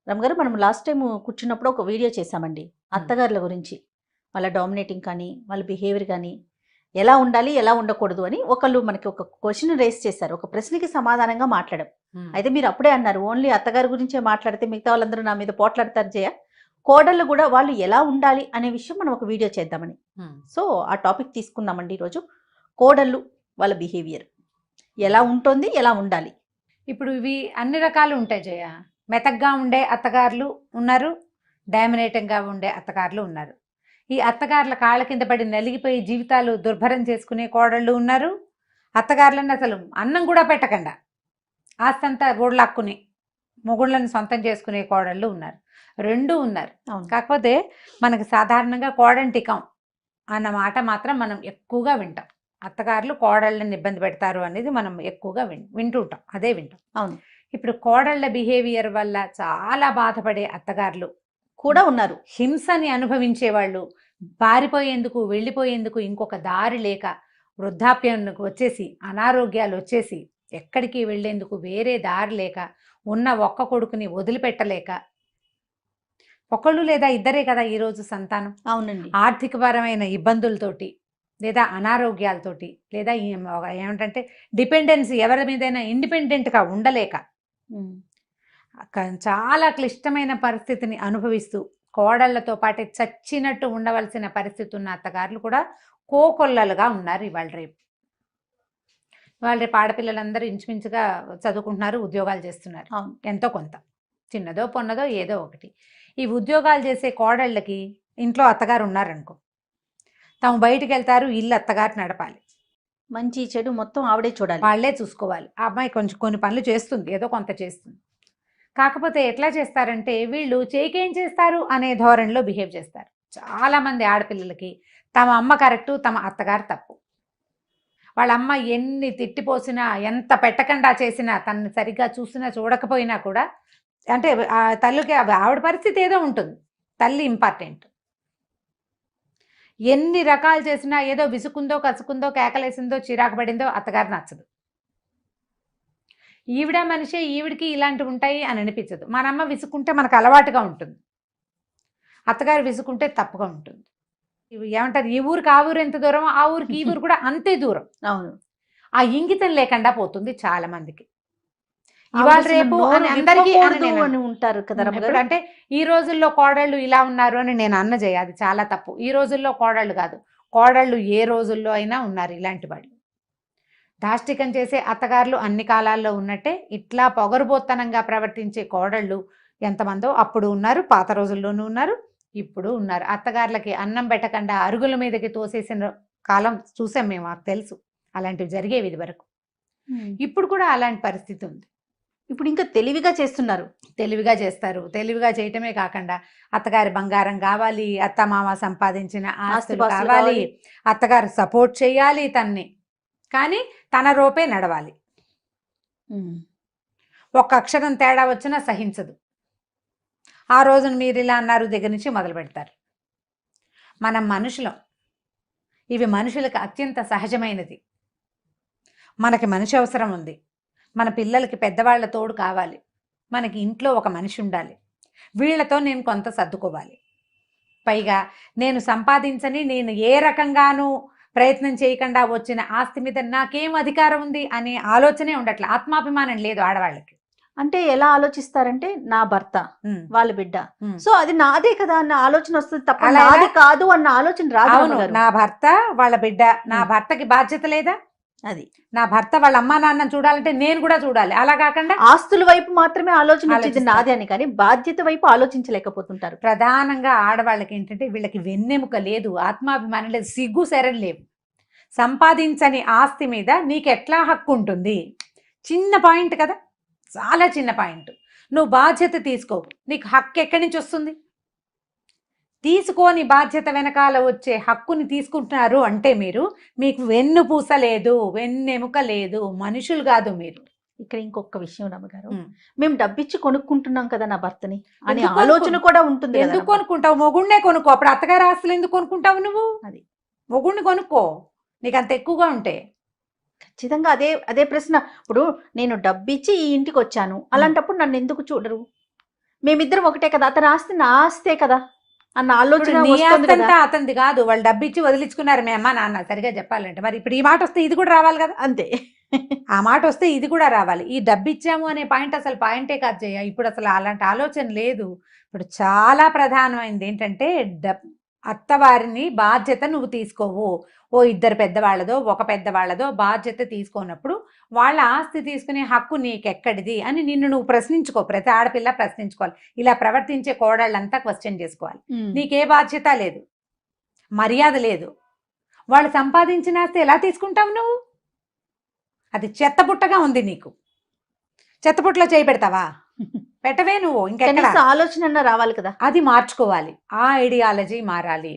రమగారు మనం last time కూర్చున్నప్పుడు ఒక వీడియో చేశామండి అత్తగారుల గురించి. వాళ్ళ డామినేటింగ్ కానీ వాళ్ళ బిహేవియర్ కానీ ఎలా ఉండాలి ఎలా ఉండకూడదు అని ఒకళ్ళు మనకి ఒక క్వశ్చన్ రేస్ చేశారు. ఒక ప్రశ్నకి సమాధానంగా మాట్లాడాం. అయితే మీరు అప్పుడే అన్నారు ఓన్లీ అత్తగారి గురించే మాట్లాడితే మిగతా వాళ్ళందరూ నా మీద పోట్లాడతారు జయ, కోడళ్ళు కూడా వాళ్ళు ఎలా ఉండాలి అనే విషయం మనం ఒక వీడియో చేద్దామని. సో ఆ టాపిక్ తీసుకుందామండి ఈరోజు. కోడళ్ళు వాళ్ళ బిహేవియర్ ఎలా ఉంటుంది, ఎలా ఉండాలి. ఇప్పుడు ఇవి అన్ని రకాలు ఉంటాయి జయ. మెతగ్గా ఉండే అత్తగారులు ఉన్నారు, డామినేటింగ్గా ఉండే అత్తగారులు ఉన్నారు. ఈ అత్తగారుల కాళ్ళ కింద పడి నలిగిపోయి జీవితాలు దుర్భరం చేసుకునే కోడళ్ళు ఉన్నారు. అత్తగారులను అసలు అన్నం కూడా పెట్టకుండా ఆస్తంతా ఓడలాక్కుని మొగుళ్ళని సొంతం చేసుకునే కోడళ్ళు ఉన్నారు. రెండూ ఉన్నారు. కాకపోతే మనకు సాధారణంగా కోడంటికం అన్న మాట మాత్రం మనం ఎక్కువగా వింటాం. అత్తగారులు కోడళ్ళని ఇబ్బంది పెడతారు అనేది మనం ఎక్కువగా వింటూ ఉంటాం, అదే వింటాం. అవును. ఇప్పుడు కోడళ్ళ బిహేవియర్ వల్ల చాలా బాధపడే అత్తగారులు కూడా ఉన్నారు. హింసని అనుభవించే వాళ్ళు, పారిపోయేందుకు వెళ్ళిపోయేందుకు ఇంకొక దారి లేక వృద్ధాప్యానికి వచ్చేసి అనారోగ్యాలు వచ్చేసి ఎక్కడికి వెళ్లేందుకు వేరే దారి లేక ఉన్న ఒక్క కొడుకుని వదిలిపెట్టలేక, ఒకళ్ళు లేదా ఇద్దరే కదా ఈరోజు సంతానం. అవునండి. ఆర్థికపరమైన ఇబ్బందులతోటి లేదా అనారోగ్యాలతోటి లేదా ఏమిటంటే డిపెండెన్సీ, ఎవరి మీదైనా ఇండిపెండెంట్గా ఉండలేక చాలా క్లిష్టమైన పరిస్థితిని అనుభవిస్తూ కోడళ్లతో పాటే చచ్చినట్టు ఉండవలసిన పరిస్థితి ఉన్న అత్తగారులు కూడా కోకొల్లలుగా ఉన్నారు ఇవాళ రేపు. ఆడపిల్లలందరూ ఇంచుమించుగా చదువుకుంటున్నారు, ఉద్యోగాలు చేస్తున్నారు. ఎంతో కొంత, చిన్నదో పొన్నదో ఏదో ఒకటి. ఈ ఉద్యోగాలు చేసే కోడళ్ళకి ఇంట్లో అత్తగారు ఉన్నారనుకో, తాము బయటికి వెళ్తారు, ఇల్లు అత్తగారు నడపాలి, మంచి చెడు మొత్తం ఆవిడే చూడాలి, వాళ్ళే చూసుకోవాలి. ఆ అమ్మాయి కొంచెం కొన్ని పనులు చేస్తుంది, ఏదో కొంత చేస్తుంది. కాకపోతే ఎట్లా చేస్తారంటే వీళ్ళు చేకేం చేస్తారు అనే ధోరణిలో బిహేవ్ చేస్తారు. చాలామంది ఆడపిల్లలకి తమ అమ్మ కరెక్టు, తమ అత్తగారు తప్పు. వాళ్ళ అమ్మ ఎన్ని తిట్టిపోసినా, ఎంత పెట్టకుండా చేసినా, తనని సరిగ్గా చూసినా చూడకపోయినా కూడా, అంటే ఆ తల్లికి ఆవిడ పరిస్థితి ఏదో ఉంటుంది, తల్లి ఇంపార్టెంట్. ఎన్ని రకాలు చేసినా ఏదో విసుకుందో, కసుకుందో, కేకలేసిందో, చిరాకు పడిందో అత్తగారు నచ్చదు. ఈవిడ మనిషే, ఈవిడికి ఇలాంటివి ఉంటాయి అని అనిపించదు. మన అమ్మ విసుకుంటే మనకు అలవాటుగా ఉంటుంది, అత్తగారు విసుకుంటే తప్పుగా ఉంటుంది. ఏమంటారు, ఈ ఊరికి ఆ ఊరు ఎంత దూరం, ఆ ఊరికి ఈ ఊరు కూడా అంతే దూరం. అవును. ఆ ఇంగితం లేకుండా పోతుంది చాలా మందికి. ఇవాళ రేపు అని అందరికీ ఉంటారు కదా. అంటే ఈ రోజుల్లో కోడళ్ళు ఇలా ఉన్నారు అని నేను అన్న చేయ, అది చాలా తప్పు. ఈ రోజుల్లో కోడళ్ళు కాదు, కోడళ్ళు ఏ రోజుల్లో అయినా ఉన్నారు ఇలాంటి వాళ్ళు. దాష్టికం చేసే అత్తగారులు అన్ని కాలాల్లో ఉన్నట్టే ఇట్లా పొగరుబోత్తనంగా ప్రవర్తించే కోడళ్ళు ఎంతమందో అప్పుడు ఉన్నారు, పాత రోజుల్లోనూ ఉన్నారు, ఇప్పుడు ఉన్నారు. అత్తగారులకి అన్నం పెట్టకుండా అరుగుల మీదకి తోసేసిన కాలం చూసాం మేము, మాకు తెలుసు అలాంటివి జరిగేవి ఇది వరకు. ఇప్పుడు కూడా అలాంటి పరిస్థితి ఉంది. ఇప్పుడు ఇంకా తెలివిగా చేస్తున్నారు, తెలివిగా చేస్తారు. తెలివిగా చేయటమే కాకుండా అత్తగారి బంగారం కావాలి, అత్తమామ సంపాదించిన ఆస్తులు కావాలి, అత్తగారు సపోర్ట్ చేయాలి తన్ని, కానీ తన రూపే నడవాలి. ఒక్క అక్షరం తేడా వచ్చినా సహించదు. ఆ రోజున మీరు ఇలా అన్నారు దగ్గర నుంచి మొదలు పెడతారు. మనం మనుషులం, ఇవి మనుషులకు అత్యంత సహజమైనది. మనకి మనిషి అవసరం ఉంది, మన పిల్లలకి పెద్దవాళ్ల తోడు కావాలి, మనకి ఇంట్లో ఒక మనిషి ఉండాలి, వీళ్లతో నేను కొంత సర్దుకోవాలి. పైగా నేను సంపాదించని, నేను ఏ రకంగానూ ప్రయత్నం చేయకుండా వచ్చిన ఆస్తి మీద నాకేం అధికారం ఉంది అనే ఆలోచనే ఉండట్లే. ఆత్మాభిమానం లేదు ఆడవాళ్ళకి. అంటే ఎలా ఆలోచిస్తారంటే నా భర్త, వాళ్ళ బిడ్డ, సో అది నాదే కదా అన్న ఆలోచన వస్తుంది తప్ప నాది కాదు అన్న ఆలోచన రాదు. నా భర్త వాళ్ళ బిడ్డ, నా భర్తకి బాధ్యత లేదా? అది నా భర్త వాళ్ళ అమ్మా నాన్న చూడాలంటే నేను కూడా చూడాలి. అలా కాకుండా ఆస్తుల వైపు మాత్రమే ఆలోచన వచ్చింది నాది అని, కానీ బాధ్యత వైపు ఆలోచించలేకపోతుంటారు. ప్రధానంగా ఆడవాళ్ళకి ఏంటంటే వీళ్ళకి వెన్నెముక లేదు, ఆత్మాభిమానం లేదు, సిగ్గు శరం లేవు. సంపాదించని ఆస్తి మీద నీకు ఎట్లా హక్కు ఉంటుంది? చిన్న పాయింట్ కదా, చాలా చిన్న పాయింట్. నువ్వు బాధ్యత తీసుకోవు, నీకు హక్కు ఎక్కడి నుంచి వస్తుంది? తీసుకోని బాధ్యత వెనకాల వచ్చే హక్కుని తీసుకుంటున్నారు అంటే మీకు వెన్నుపూస లేదు, వెన్నెముక లేదు, మనుషులు కాదు మీరు. ఇక్కడ ఇంకొక విషయం రమ్మగారు, మేము డబ్బిచ్చి కొనుక్కుంటున్నాం కదా నా భర్తని అని ఆలోచన కూడా ఉంటుంది. ఎందుకు కొనుక్కుంటావు? మొగుడినే కొనుక్కో. అప్పుడు అత్తగారి ఆస్తులు ఎందుకు కొనుక్కుంటావు నువ్వు? అది మొగుడిని కొనుక్కో, నీకు అంత ఎక్కువగా ఉంటే. ఖచ్చితంగా అదే ప్రశ్న. ఇప్పుడు నేను డబ్బిచ్చి ఈ ఇంటికి వచ్చాను, అలాంటప్పుడు నన్ను ఎందుకు చూడరు? మేమిద్దరం ఒకటే కదా, అతను ఆస్తి నా ఆస్తే కదా అన్న ఆలోచన ఇప్పుడు నీ వస్తుంది కదా. ఆస్తంతా అతనిది కాదు, వాళ్ళు డబ్బు ఇచ్చి వదిలించుకున్నారు మీ అమ్మ నాన్న, సరిగా చెప్పాలంటే. మరి ఇప్పుడు ఈ మాట వస్తే ఇది కూడా రావాలి కదా, అంతే. ఆ మాట వస్తే ఇది కూడా రావాలి. ఈ డబ్బు ఇచ్చాము అనే పాయింట్ అసలు పాయింటే కాదు జయ. ఇప్పుడు అసలు అలాంటి ఆలోచన లేదు. ఇప్పుడు చాలా ప్రధానమైనది ఏంటంటే అత్తవారిని బాధ్యత నువ్వు తీసుకోవు. ఓ ఇద్దరు పెద్దవాళ్ళదో ఒక పెద్దవాళ్ళదో బాధ్యత తీసుకోనప్పుడు వాళ్ళ ఆస్తి తీసుకునే హక్కు నీకెక్కడిది అని నిన్ను నువ్వు ప్రశ్నించుకో. ప్రతి ఆడపిల్ల ప్రశ్నించుకోవాలి. ఇలా ప్రవర్తించే కోడళ్ళంతా క్వశ్చన్ చేసుకోవాలి. నీకే బాధ్యత లేదు, మర్యాద లేదు. వాళ్ళు సంపాదించిన ఆస్తి ఎలా తీసుకుంటావు నువ్వు? అది చెత్తపుట్టగా ఉంది నీకు. చెత్తపుట్టలో చేయి పెడతావా? పెట్టవే నువ్వు. ఇంకెక్కడ ఆలోచన రావాలి కదా, అది మార్చుకోవాలి. ఆ ఐడియాలజీ మారాలి,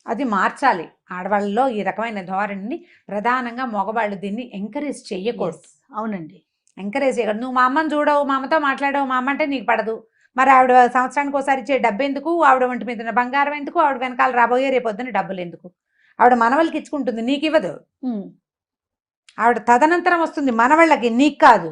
అది మార్చాలి. ఆడవాళ్ళలో ఈ రకమైన ధోరణిని ప్రధానంగా మగవాళ్ళు దీన్ని ఎంకరేజ్ చెయ్యకూడదు. అవునండి, ఎంకరేజ్ చేయకూడదు. నువ్వు మా అమ్మని చూడవు, మా అమ్మతో మాట్లాడవు, మా అమ్మ అంటే నీకు పడదు. మరి ఆవిడ సంవత్సరానికి ఒకసారి ఇచ్చే డబ్బు ఎందుకు? ఆవిడ ఒంటి మీద బంగారం ఎందుకు? ఆవిడ వెనకాల రాబోయే రేపొద్దున డబ్బులు ఎందుకు? ఆవిడ మనవళ్ళకి ఇచ్చుకుంటుంది, నీకు ఇవ్వదు. ఆవిడ తదనంతరం వస్తుంది మనవళ్ళకి, నీకు కాదు.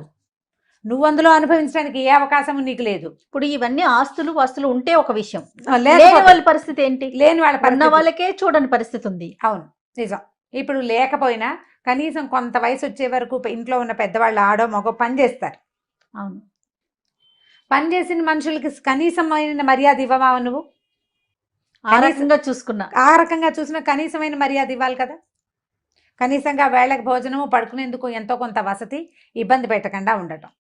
నువ్వు అందులో అనుభవించడానికి ఏ అవకాశం నీకు లేదు. ఇప్పుడు ఇవన్నీ ఆస్తులు వస్తువులు ఉంటే ఒక విషయం, లేని వాళ్ళ పరిస్థితి ఏంటి? లేని వాళ్ళ ఉన్న వాళ్ళకే చూడని పరిస్థితి ఉంది. అవును, నిజం. ఇప్పుడు లేకపోయినా కనీసం కొంత వయసు వచ్చే వరకు ఇంట్లో ఉన్న పెద్దవాళ్ళు ఆడో మగో పని చేస్తారు. అవును, పని చేసిన మనుషులకి కనీసమైన మర్యాద ఇవ్వవా నువ్వు? ఆ రకంగా చూసిన కనీసమైన మర్యాద ఇవ్వాలి కదా. కనీసంగా వేళకి భోజనము, పడుకునేందుకు ఎంతో కొంత వసతి, ఇబ్బంది పెట్టకుండా ఉండటం.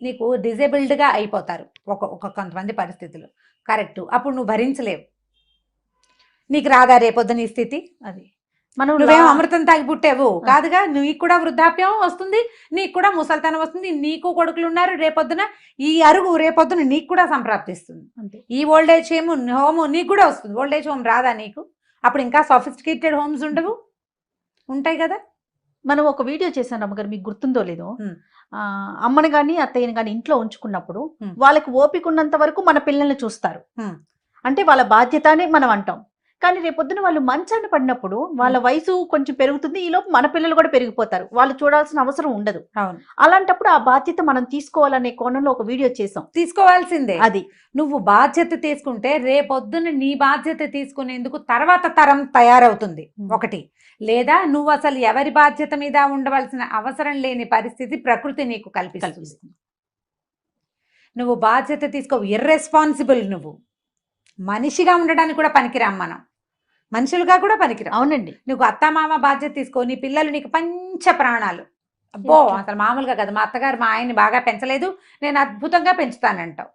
నీకు డిజేబుల్డ్గా అయిపోతారు కొంతమంది పరిస్థితులు, కరెక్టు. అప్పుడు నువ్వు భరించలేవు. నీకు రాదా రేపొద్దున ఈ స్థితి? అది నువ్వేం అమృతం తాగి పుట్టావు కాదుగా. నీకు కూడా వృద్ధాప్యం వస్తుంది, నీకు కూడా ముసల్తనం వస్తుంది, నీకు కొడుకులు ఉన్నారు. రేపొద్దున ఈ అరుగు రేపొద్దున నీకు కూడా సంప్రాప్తిస్తుంది. అంతే. ఈ ఓల్డేజ్ హోమ్ నీకు కూడా వస్తుంది. ఓల్డేజ్ హోమ్ రాదా నీకు? అప్పుడు ఇంకా సోఫిస్టికేటెడ్ హోమ్స్ ఉండవు, ఉంటాయి కదా. మనం ఒక వీడియో చేశాను అమ్మగారు, మీకు గుర్తుందో లేదో. అమ్మని కానీ అత్తయ్యని కానీ ఇంట్లో ఉంచుకున్నప్పుడు వాళ్ళకి ఓపిక ఉన్నంత వరకు మన పిల్లల్ని చూస్తారు, అంటే వాళ్ళ బాధ్యత అని మనం అంటాం. కానీ రేపొద్దున వాళ్ళు మంచాన్ని పడినప్పుడు వాళ్ళ వయసు కొంచెం పెరుగుతుంది, ఈలోపు మన పిల్లలు కూడా పెరిగిపోతారు, వాళ్ళు చూడాల్సిన అవసరం ఉండదు. అలాంటప్పుడు ఆ బాధ్యత మనం తీసుకోవాలనే కోణంలో ఒక వీడియో చేసాం. తీసుకోవాల్సిందే. అది నువ్వు బాధ్యత తీసుకుంటే రేపొద్దున నీ బాధ్యత తీసుకునేందుకు తర్వాత తరం తయారవుతుంది ఒకటి. లేదా నువ్వు అసలు ఎవరి బాధ్యత మీద ఉండవలసిన అవసరం లేని పరిస్థితి ప్రకృతి నీకు కల్పిస్తుంది. నువ్వు బాధ్యత తీసుకో. ఇర్రెస్పాన్సిబుల్. నువ్వు మనిషిగా ఉండడానికి కూడా పనికిరాం, మనం మనుషులుగా కూడా పనికిరాం. అవునండి. నువ్వు అత్తమామ బాధ్యత తీసుకో. నీ పిల్లలు నీకు పంచ ప్రాణాలు. అబ్బో అసలు మామూలుగా కదా, మా అత్తగారు మా ఆయన్ని బాగా పెంచలేదు, నేను అద్భుతంగా పెంచుతానంటావు.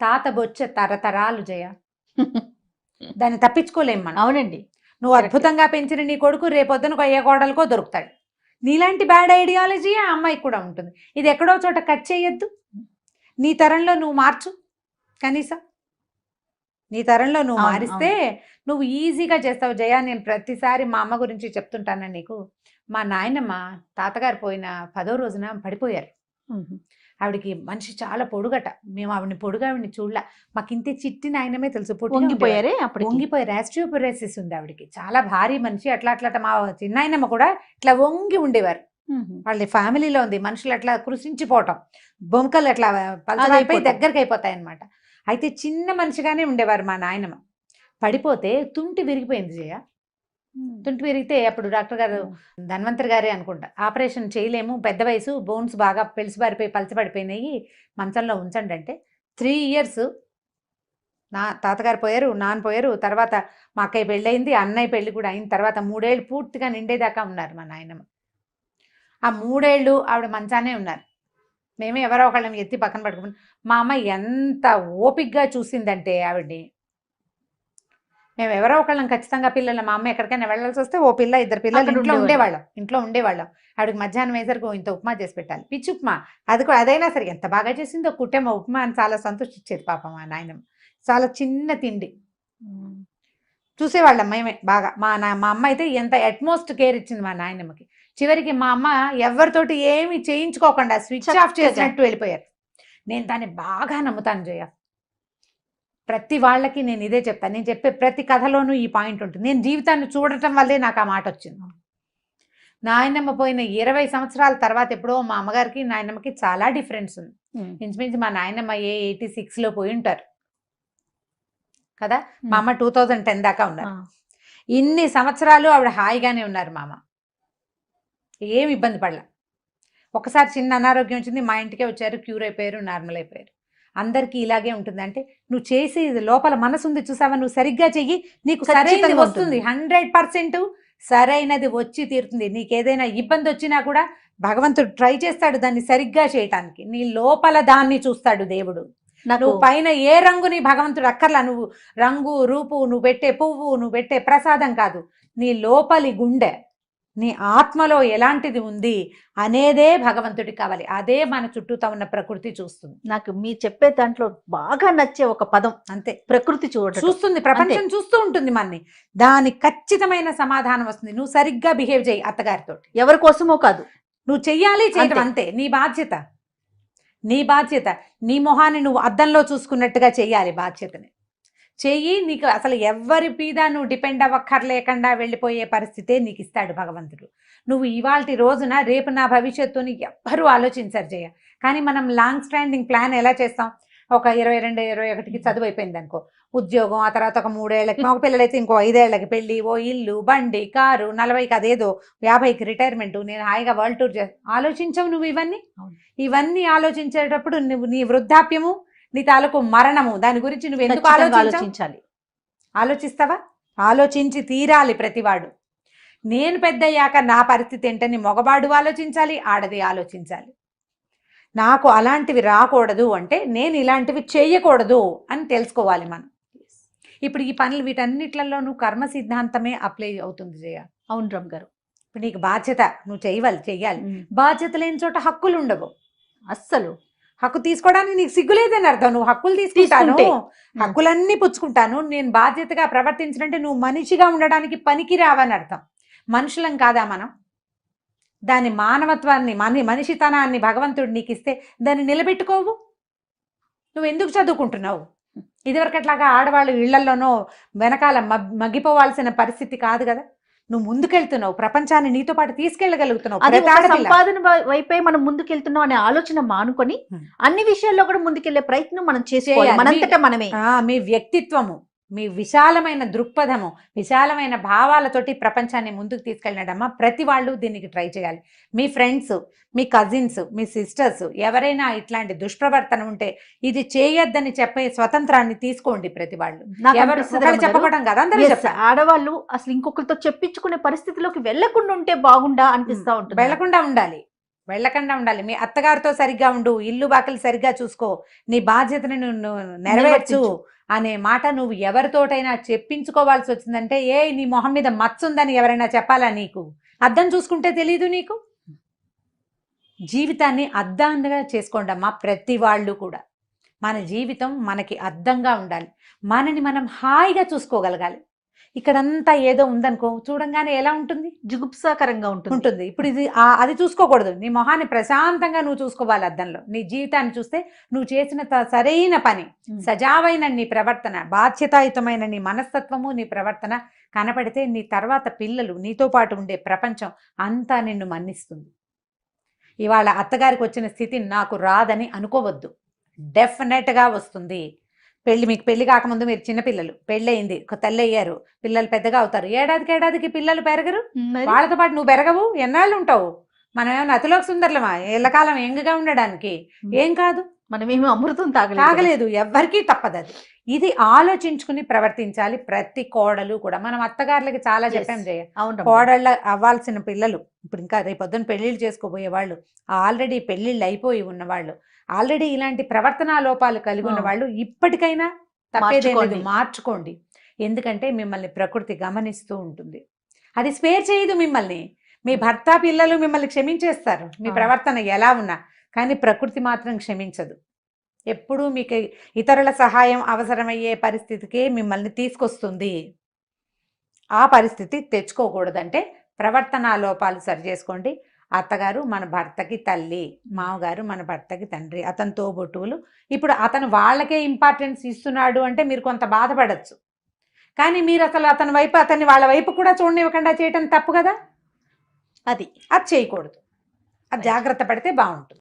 తాత బొచ్చ తరతరాలు జయ, దాన్ని తప్పించుకోలేం మనం. అవునండి. నువ్వు అద్భుతంగా పెంచిన నీ కొడుకు రేపొద్దున ఏ కోడలకో దొరుకుతాడు. నీలాంటి బ్యాడ్ ఐడియాలజీ ఆ అమ్మాయికి కూడా ఉంటుంది. ఇది ఎక్కడో చోట కట్ చేయొద్దు. నీ తరంలో నువ్వు మార్చు. కనీసం నీ తరంలో నువ్వు మారిస్తే నువ్వు ఈజీగా చేస్తావు జయ. నేను ప్రతిసారి మా అమ్మ గురించి చెప్తుంటాను నీకు. మా నాయనమ్మ తాతగారు పోయిన 10వ రోజున పడిపోయారు. ఆవిడికి మనిషి చాలా పొడుగట. మేము ఆవిడని చూడలే. మాకు ఇంతే చిట్టి నాయనమే తెలుసు. పొంగిపోయారే, వంగిపోయారు. ఆస్టియోపొరోసిస్ ఉంది ఆవిడికి, చాలా భారీ మనిషి. అట్లా మా చిన్నాయనమ్మ కూడా ఇట్లా వంగి ఉండేవారు. వాళ్ళ ఫ్యామిలీలో ఉంది మనుషులు అట్లా కృషించిపోవటం, బొంకలు అట్లా పలచమైపోయి దగ్గరికి అయిపోతాయి అనమాట. అయితే చిన్న మనిషిగానే ఉండేవారు మా నాయనమ్మ. పడిపోతే తుంటి విరిగిపోయింది జయ. తుంటి విరిగితే అప్పుడు డాక్టర్ గారు, ధన్వంతరి గారే అనుకుంటా, ఆపరేషన్ చేయలేము, పెద్ద వయసు, బోన్స్ బాగా పెలిసిబారిపోయి పలచబడిపోయినాయి, మంచంలో ఉంచండి అంటే 3 years నా తాతగారు పోయారు, నాన్న పోయారు. తర్వాత మా అక్కయ్య పెళ్ళయింది, అన్నయ్య పెళ్ళి కూడా అయిన తర్వాత 3 ఏళ్ళు పూర్తిగా నిండేదాకా ఉన్నారు మా నాయనమ్మ. ఆ 3 ఏళ్ళు ఆవిడ మంచానే ఉన్నారు. మేమే ఎవరో ఒకళ్ళని ఎత్తి పక్కన పట్టుకుని, మా అమ్మ ఎంత ఓపికగా చూసిందంటే ఆవిడ్ని. మేము ఎవరో ఒకళ్ళం ఖచ్చితంగా పిల్లలు, మా అమ్మ ఎక్కడికైనా వెళ్ళాల్సి వస్తే ఓ పిల్ల 2 పిల్లలు ఇంట్లో ఉండేవాళ్ళం. ఆవిడకి మధ్యాహ్నం వేసరికి ఇంత ఉప్మా చేసి పెట్టాలి, పిచ్చి ఉప్మా. అది కూడా అదైనా సరే ఎంత బాగా చేసిందో, కుట్టేమో ఉప్మా అని చాలా సంతోషించేది పాపం మా నాయనమ్మ. చాలా చిన్న తిండి చూసేవాళ్ళం మేమే బాగా. మా అమ్మ అయితే ఎంత అట్మోస్ట్ కేర్ ఇచ్చింది మా నాయనమ్మకి. చివరికి మా అమ్మ ఎవరితోటి ఏమి చేయించుకోకుండా స్విచ్ ఆఫ్ చేసినట్టు వెళ్ళిపోయారు. నేను దాన్ని బాగా నమ్ముతాను జయ. ప్రతి వాళ్ళకి నేను ఇదే చెప్తాను. నేను చెప్పే ప్రతి కథలోనూ ఈ పాయింట్ ఉంటుంది. నేను జీవితాన్ని చూడటం వల్లే నాకు ఆ మాట వచ్చింది. నాయనమ్మ పోయిన 20 సంవత్సరాల తర్వాత ఎప్పుడో మా అమ్మగారికి నాయనమ్మకి చాలా డిఫరెన్స్ ఉంది. ఇంచుమించు మా నాయనమ్మ 86లో పోయి ఉంటారు కదా, మా అమ్మ 2010 దాకా ఉన్నారు. ఇన్ని సంవత్సరాలు ఆవిడ హాయిగానే ఉన్నారు మా అమ్మ, ఏం ఇబ్బంది పడలే. ఒకసారి చిన్న అనారోగ్యం వచ్చింది, మా ఇంటికే వచ్చారు, క్యూర్ అయిపోయారు, నార్మల్ అయిపోయారు. అందరికీ ఇలాగే ఉంటుంది. అంటే నువ్వు చేసి లోపల మనసు ఉంది చూసావా, నువ్వు సరిగ్గా చెయ్యి, నీకు సరైనది వస్తుంది. 100% సరైనది వచ్చి తీరుతుంది. నీకు ఏదైనా ఇబ్బంది వచ్చినా కూడా భగవంతుడు ట్రై చేస్తాడు దాన్ని సరిగ్గా చేయటానికి. నీ లోపల దాన్ని చూస్తాడు దేవుడు. నువ్వు పైన ఏ రంగుని భగవంతుడు అక్కర్లా, నువ్వు రంగు రూపు, నువ్వు పెట్టే పువ్వు, నువ్వు పెట్టే ప్రసాదం కాదు, నీ లోపలి గుండె, నీ ఆత్మలో ఎలాంటిది ఉంది అనేదే భగవంతుడికి కావాలి. అదే మన చుట్టూతా ఉన్న ప్రకృతి చూస్తుంది. నాకు మీరు చెప్పే దాంట్లో బాగా నచ్చే ఒక పదం అంతే, ప్రకృతి చూస్తుంది, ప్రపంచం చూస్తూ ఉంటుంది మనని. దానికి ఖచ్చితమైన సమాధానం వస్తుంది. నువ్వు సరిగ్గా బిహేవ్ చేయి అత్తగారితో, ఎవరి కోసమో కాదు, నువ్వు చెయ్యాలి, చేయడం అంతే. నీ బాధ్యత, నీ బాధ్యత. నీ మొహాన్ని నువ్వు అద్దంలో చూసుకున్నట్టుగా చెయ్యాలి, బాధ్యతని చెయ్యి. నీకు అసలు ఎవరి మీద నువ్వు డిపెండ్ అవ్వక్కర్లేకుండా వెళ్ళిపోయే పరిస్థితే నీకు ఇస్తాడు భగవంతుడు. నువ్వు ఇవాల్టి రోజున రేపు నా భవిష్యత్తుని ఎవ్వరూ ఆలోచించరు జయ. కానీ మనం లాంగ్ స్టాండింగ్ ప్లాన్ ఎలా చేస్తాం? ఒక 22, 21కి చదువు అయిపోయింది అనుకో, ఉద్యోగం, ఆ తర్వాత ఒక 3 ఏళ్ళకి, మగ పిల్లలైతే ఇంకో 5 ఏళ్ళకి పెళ్ళి, ఓ ఇల్లు, బండి, కారు, 40కి అదేదో, 50కి రిటైర్మెంట్, నేను హాయిగా వరల్డ్ టూర్ ఆలోచించవు నువ్వు ఇవన్నీ ఆలోచించేటప్పుడు నువ్వు నీ వృద్ధాప్యము, నీ తాలూకు మరణము, దాని గురించి నువ్వు ఎందుకు ఆలోచించాలి? ఆలోచిస్తావా? ఆలోచించి తీరాలి ప్రతివాడు. నేను పెద్దయ్యాక నా పరిస్థితి ఏంటని మగవాడు ఆలోచించాలి, ఆడది ఆలోచించాలి. నాకు అలాంటివి రాకూడదు అంటే నేను ఇలాంటివి చేయకూడదు అని తెలుసుకోవాలి మనం. ఇప్పుడు ఈ పనులు వీటన్నిట్లలో నువ్వు కర్మ సిద్ధాంతమే అప్లై అవుతుంది జయ. అవును రమ్ గారు. ఇప్పుడు నీకు బాధ్యత, నువ్వు చెయ్యాలి. బాధ్యత లేని చోట హక్కులు ఉండవు. అస్సలు హక్కు తీసుకోవడానికి నీకు సిగ్గులేదని అర్థం. నువ్వు హక్కులు తీసుకుంటాను, హక్కులన్నీ పుచ్చుకుంటాను, నేను బాధ్యతగా ప్రవర్తించినంటే నువ్వు మనిషిగా ఉండడానికి పనికి రావని అర్థం. మనుషులం కాదా మనం? దాని మానవత్వాన్ని, మనిషితనాన్ని భగవంతుడు నీకు ఇస్తే దాన్ని నిలబెట్టుకోవు. నువ్వు ఎందుకు చదువుకుంటున్నావు? ఇదివరకట్లాగా ఆడవాళ్ళు ఇళ్లలోనో వెనకాల మగ్గిపోవాల్సిన పరిస్థితి కాదు కదా. నువ్వు ముందుకెళ్తున్నావు, ప్రపంచాన్ని నీతో పాటు తీసుకెళ్లగలుగుతున్నావు. సంపాదన వైపే మనం ముందుకెళ్తున్నాం అనే ఆలోచన మానుకొని అన్ని విషయాల్లో కూడా ముందుకెళ్లే ప్రయత్నం మనం చేసేయాలి, మనంతటా మనమే. మీ వ్యక్తిత్వము, మీ విశాలమైన దృక్పథము, విశాలమైన భావాలతోటి ప్రపంచాన్ని ముందుకు తీసుకెళ్ళినడమ్మా. ప్రతి వాళ్ళు దీనికి ట్రై చేయాలి. మీ ఫ్రెండ్స్, మీ కజిన్స్, మీ సిస్టర్స్ ఎవరైనా ఇట్లాంటి దుష్ప్రవర్తన ఉంటే ఇది చేయొద్దని చెప్పే స్వతంత్రాన్ని తీసుకోండి. ప్రతి వాళ్ళు చెప్పడం కదా, ఆడవాళ్ళు అసలు ఇంకొకరితో చెప్పించుకునే పరిస్థితిలోకి వెళ్లకుండా ఉంటే బాగుండా అనిపిస్తా ఉంటుంది. వెళ్లకుండా ఉండాలి. మీ అత్తగారితో సరిగ్గా ఉండు, ఇల్లు బాకలు సరిగ్గా చూసుకో, నీ బాధ్యతని నువ్వు నెరవేర్చు అనే మాట నువ్వు ఎవరితోటైనా చెప్పించుకోవాల్సి వచ్చిందంటే, నీ మొహం మీద మచ్చ ఉందని ఎవరైనా చెప్పాలా నీకు? అద్దం చూసుకుంటే తెలీదు నీకు? జీవితాన్ని అద్దంగా చేసుకోండి అమ్మా. ప్రతి వాళ్ళు కూడా మన జీవితం మనకి అద్దంగా ఉండాలి. మనని మనం హాయిగా చూసుకోగలగాలి. ఇక్కడంతా ఏదో ఉందనుకో, చూడంగానే ఎలా ఉంటుంది? జుగుప్సాకరంగా ఉంటుంది. ఇప్పుడు అది చూసుకోకూడదు. నీ మొహాన్ని ప్రశాంతంగా నువ్వు చూసుకోవాలి అద్దంలో. నీ జీవితాన్ని చూస్తే నువ్వు చేసిన సరైన పని, సజావైన నీ ప్రవర్తన, బాధ్యతాయుతమైన నీ మనస్తత్వము, నీ ప్రవర్తన కనపడితే నీ తర్వాత పిల్లలు, నీతో పాటు ఉండే ప్రపంచం అంతా నిన్ను మన్నిస్తుంది. ఇవాళ అత్తగారికి వచ్చిన స్థితి నాకు రాదని అనుకోవద్దు, డెఫినెట్గా వస్తుంది. మీకు పెళ్లి కాకముందు మీరు చిన్నపిల్లలు, పెళ్ళయింది, తల్లి అయ్యారు, పిల్లలు పెద్దగా అవుతారు. ఏడాదికి పిల్లలు పెరగరు, వాళ్ళతో పాటు నువ్వు పెరగవు. ఎన్నాళ్ళు ఉంటావు? మనం ఏమైనా అతిలోక సుందరులమా ఎల్లకాలం ఎంగగా ఉండడానికి? ఏం కాదు, మనమేమి అమృతం తాగలేదు. ఎవ్వరికీ తప్పదు అది. ఇది ఆలోచించుకుని ప్రవర్తించాలి ప్రతి కోడలు కూడా. మనం అత్తగారులకి చాలా చెప్పాం జయ. కోడళ్ళ అవ్వాల్సిన పిల్లలు, ఇప్పుడు ఇంకా రేపొద్దున పెళ్లిళ్ళు చేసుకోబోయే వాళ్ళు, ఆల్రెడీ పెళ్లిళ్ళు అయిపోయి ఉన్నవాళ్ళు, ఆల్రెడీ ఇలాంటి ప్రవర్తనా లోపాలు కలిగి ఉన్న వాళ్ళు ఇప్పటికైనా తప్పేదేలేదు, మార్చుకోండి. ఎందుకంటే మిమ్మల్ని ప్రకృతి గమనిస్తూ ఉంటుంది. అది స్పేర్ చేయదు మిమ్మల్ని. మీ భర్త, పిల్లలు మిమ్మల్ని క్షమించేస్తారు మీ ప్రవర్తన ఎలా ఉన్నా, కానీ ప్రకృతి మాత్రం క్షమించదు. ఎప్పుడూ మీకు ఇతరుల సహాయం అవసరమయ్యే పరిస్థితికే మిమ్మల్ని తీసుకొస్తుంది. ఆ పరిస్థితి తెచ్చుకోకూడదంటే ప్రవర్తనా లోపాలు సరి చేసుకోండి. అత్తగారు మన భర్తకి తల్లి, మామగారు మన భర్తకి తండ్రి, అతని తోబుట్టువులు. ఇప్పుడు అతను వాళ్ళకే ఇంపార్టెన్స్ ఇస్తున్నాడు అంటే మీరు కొంత బాధపడచ్చు, కానీ మీరు అసలు అతన్ని వాళ్ళ వైపు కూడా చూడనివ్వకుండా చేయటం తప్పు కదా. అది చేయకూడదు. అది జాగ్రత్త పడితే బాగుంటుంది.